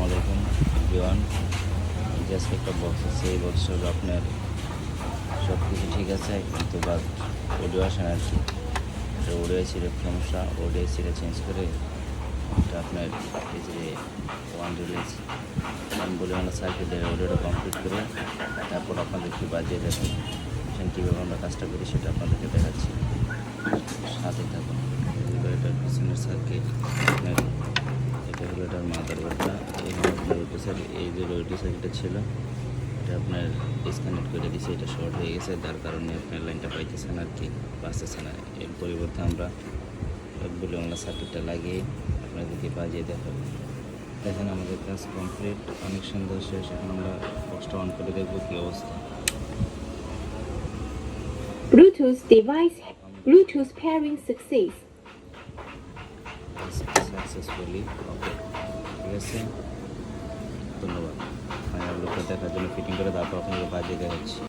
আলাইকুম এভরিওয়ান। আজকে একটা বক্স আছে, এই বক্সটা হলো আপনার সব কিছু ঠিক আছে কিন্তু বাদ অডিও আসে না আর কি। এটা অডিও সিলের সমস্যা, অডিও সিলে চেঞ্জ করে এটা আপনার এই যে ওয়ান বলে আমরা সার্কিটের অডিওটা কমপ্লিট করে তারপর আপনাদেরকে বাজিয়ে দেখুন কীভাবে আমরা কাজটা করি সেটা আপনাদেরকে দেখাচ্ছি, সাথে থাকুন। এটার পিছনের সার্কিট আপনার, এটা হলো এটার মাদারবোর্ডটা। এখানে আপনার এই যে রোটি সার্কিটটা ছিল এটা আপনার ডিসকানেক্ট করে দিয়েছে, এটা শর্ট হয়ে গেছে, যার কারণে আপনার লাইনটা পাইতেছে না আর কি, বাঁচতেছে না। এর পরিবর্তে আমরা বলে আমরা সার্কিটটা লাগিয়ে আপনাদেরকে বাজিয়ে দেখাবো। দেখেন আমাদের কাজ কমপ্লিট, অনেক সুন্দর শেষ। এখন আমরা বক্সটা অন করে দেখবো কী অবস্থা। Bluetooth pairing success. সাকসেসফুলি ওকে, ঠিক আছে, ধন্যবাদ। ফাইনাল লুকটা দেখার জন্য ফিটিং করে তারপর আপনাকে বাজিয়ে দেখাচ্ছি।